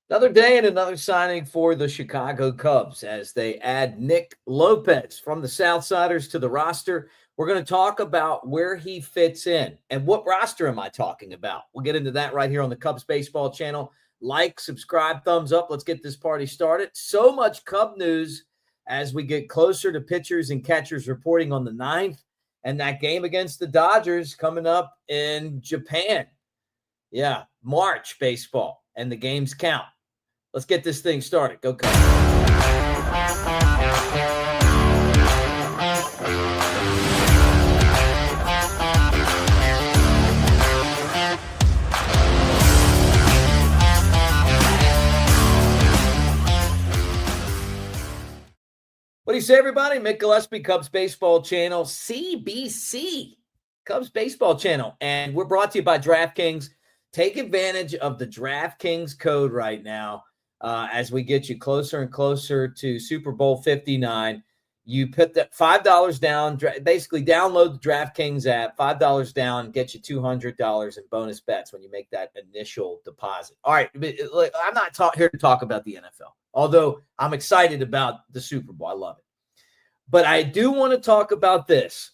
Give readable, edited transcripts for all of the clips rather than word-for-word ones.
Another day and another signing for the Chicago Cubs as they add Nick Lopez from the Southsiders to the roster. We're going to talk about where he fits in and what roster am I talking about. We'll get into that right here on the Cubs Baseball channel. Like, subscribe, thumbs up. Let's get this party started. So much Cub news as we get closer to pitchers and catchers reporting on the 9th and that game against the Dodgers coming up in Japan. Yeah, March baseball and the games count. Let's get this thing started. Go Cubs. What do you say, everybody? Mick Gillespie, Cubs Baseball Channel, CBC, Cubs Baseball Channel. And we're brought to you by DraftKings. Take advantage of the DraftKings code right now as we get you closer and closer to Super Bowl 59. You put that $5 down, basically download the DraftKings app, $5 down, get you $200 in bonus bets when you make that initial deposit. All right, I'm not here to talk about the NFL, although I'm excited about the Super Bowl. I love it. But I do want to talk about this.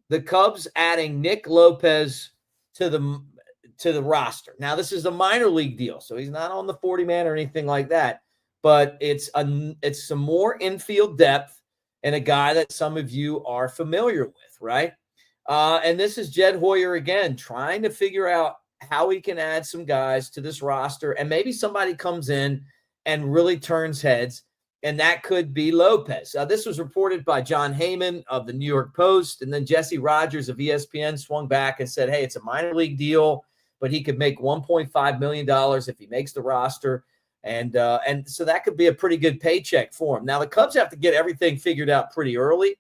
The Cubs adding Nick Lopez to the roster. Now, this is a minor league deal, so he's not on the 40-man or anything like that. But it's some more infield depth and a guy that some of you are familiar with, right? And this is Jed Hoyer again, trying to figure out how he can add some guys to this roster, and maybe somebody comes in and really turns heads, and that could be Lopez. This was reported by John Heyman of the New York Post, and then Jesse Rogers of ESPN swung back and said, hey, it's a minor league deal, but he could make $1.5 million if he makes the roster. And so that could be a pretty good paycheck for him. Now, the Cubs have to get everything figured out pretty early.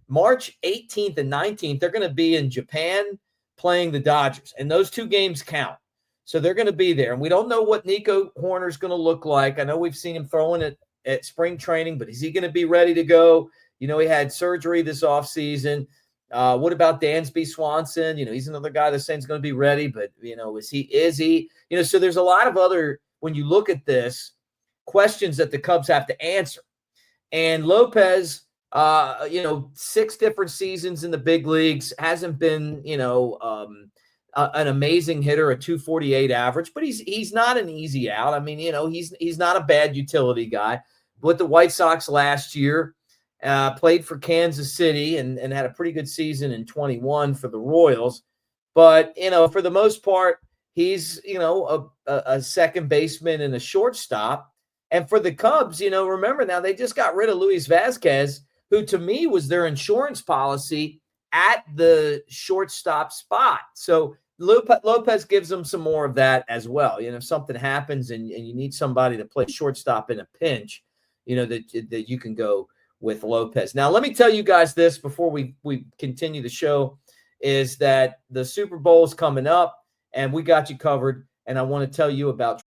March 18th and 19th, they're going to be in Japan playing the Dodgers, and those two games count. So they're going to be there. And we don't know what Nico Hoerner's going to look like. I know we've seen him throwing it at spring training, but is he going to be ready to go? You know, he had surgery this offseason. What about Dansby Swanson? You know, he's another guy that's saying he's going to be ready, but, you know, is he? You know, so there's a lot of other, when you look at this, questions that the Cubs have to answer. And Lopez, 6 different seasons in the big leagues, hasn't been, an amazing hitter, a 248 average, but he's not an easy out. I mean, you know, he's not a bad utility guy. With the White Sox last year, played for Kansas City and had a pretty good season in 21 for the Royals. But, you know, for the most part, he's, you know, a second baseman and a shortstop. And for the Cubs, you know, remember now they just got rid of Luis Vazquez, who to me was their insurance policy at the shortstop spot. So Lopez gives them some more of that as well. You know, if something happens and you need somebody to play shortstop in a pinch, you know, that you can go with Lopez. Now, let me tell you guys this before we continue the show, is that the Super Bowl is coming up and we got you covered. And I want to tell you about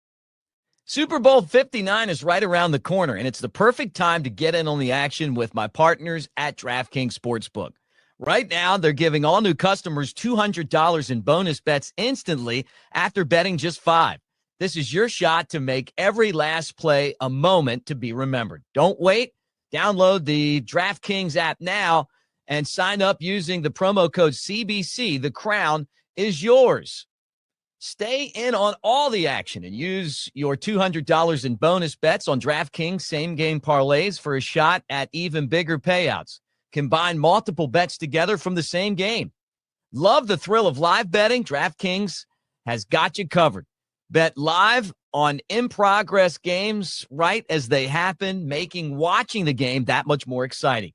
Super Bowl 59 is right around the corner, and it's the perfect time to get in on the action with my partners at DraftKings Sportsbook. Right now, they're giving all new customers $200 in bonus bets instantly after betting just $5. This is your shot to make every last play a moment to be remembered. Don't wait. Download the DraftKings app now and sign up using the promo code CBC. The crown is yours. Stay in on all the action and use your $200 in bonus bets on DraftKings same-game parlays for a shot at even bigger payouts. Combine multiple bets together from the same game. Love the thrill of live betting? DraftKings has got you covered. Bet live on in-progress games right as they happen, making watching the game that much more exciting.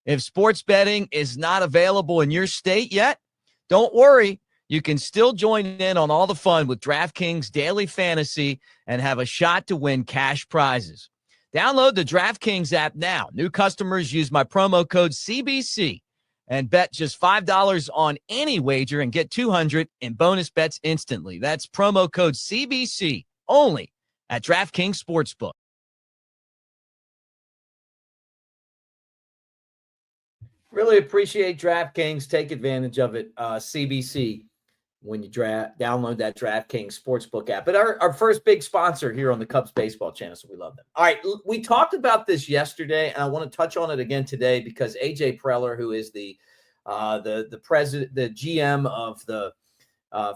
If sports betting is not available in your state yet, don't worry. You can still join in on all the fun with DraftKings Daily Fantasy and have a shot to win cash prizes. Download the DraftKings app now. New customers use my promo code CBC and bet just $5 on any wager and get $200 in bonus bets instantly. That's promo code CBC only at DraftKings Sportsbook. Really appreciate DraftKings. Take advantage of it. CBC when you download that DraftKings Sportsbook app. But our first big sponsor here on the Cubs Baseball Channel, so we love them. All right, we talked about this yesterday, and I want to touch on it again today because AJ Preller, who is the president, the GM of the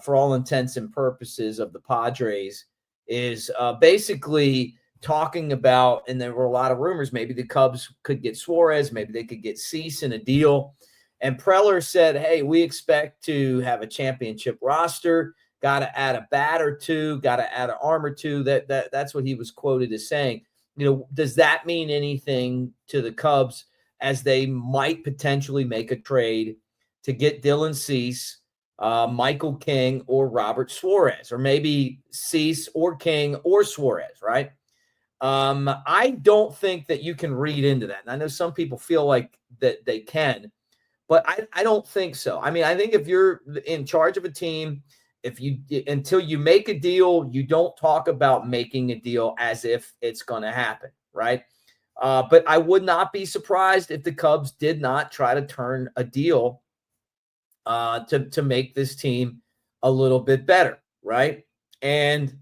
for all intents and purposes of the Padres, is basically talking about, and there were a lot of rumors, maybe the Cubs could get Suarez, maybe they could get Cease in a deal. And Preller said, hey, we expect to have a championship roster, got to add a bat or two, got to add an arm or two. That's what he was quoted as saying. Does that mean anything to the Cubs as they might potentially make a trade to get Dylan Cease, Michael King, or Robert Suarez, or maybe Cease or King or Suarez, right? I don't think that you can read into that. And I know some people feel like that they can, but I don't think so. I mean, I think if you're in charge of a team, until you make a deal, you don't talk about making a deal as if it's going to happen, right? But I would not be surprised if the Cubs did not try to turn a deal to make this team a little bit better, right? And,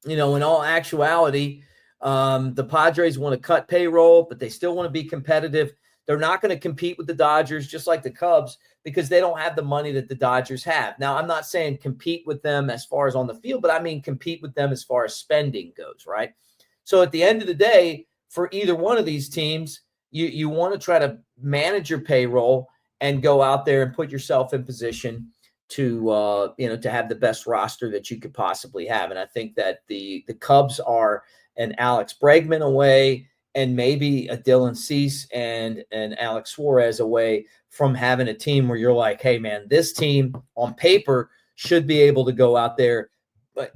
in all actuality, the Padres want to cut payroll, but they still want to be competitive. They're not going to compete with the Dodgers, just like the Cubs, because they don't have the money that the Dodgers have. Now, I'm not saying compete with them as far as on the field, but I mean compete with them as far as spending goes, right? So at the end of the day, for either one of these teams, you want to try to manage your payroll and go out there and put yourself in position to to have the best roster that you could possibly have. And I think that the Cubs are an Alex Bregman away, and maybe a Dylan Cease and an Alex Suarez away from having a team where you're like, hey, man, this team on paper should be able to go out there,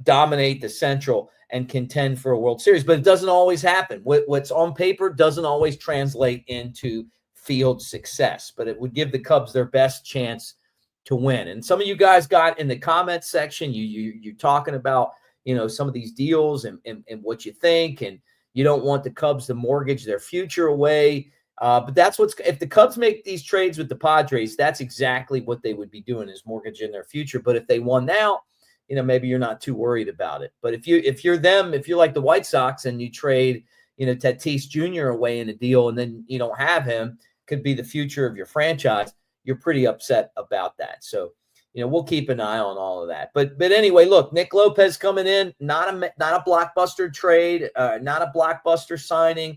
dominate the Central, and contend for a World Series. But it doesn't always happen. What's on paper doesn't always translate into field success. But it would give the Cubs their best chance to win. And some of you guys got in the comments section, you're talking about, some of these deals and what you think, and you don't want the Cubs to mortgage their future away. But that's if the Cubs make these trades with the Padres, that's exactly what they would be doing, is mortgaging their future. But if they won now, maybe you're not too worried about it. But if you're like the White Sox and you trade, Tatis Jr. away in a deal, and then you don't have him, could be the future of your franchise, you're pretty upset about that. So, we'll keep an eye on all of that. But anyway, look, Nick Lopez coming in, not a blockbuster trade, not a blockbuster signing,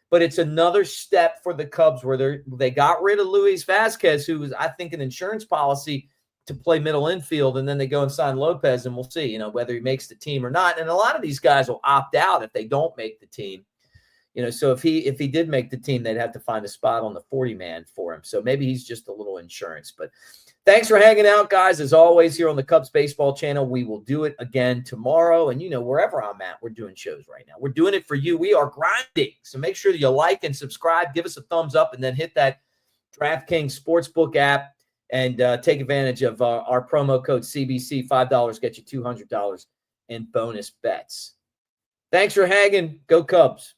but it's another step for the Cubs where they got rid of Luis Vasquez, who was, I think, an insurance policy to play middle infield, and then they go and sign Lopez, and we'll see, whether he makes the team or not. And a lot of these guys will opt out if they don't make the team. So if he did make the team, they'd have to find a spot on the 40-man for him. So maybe he's just a little insurance. But thanks for hanging out, guys. As always, here on the Cubs Baseball Channel, we will do it again tomorrow. And, wherever I'm at, we're doing shows right now. We're doing it for you. We are grinding. So make sure that you like and subscribe, give us a thumbs up, and then hit that DraftKings Sportsbook app and take advantage of our promo code CBC. $5 get you $200 in bonus bets. Thanks for hanging. Go Cubs.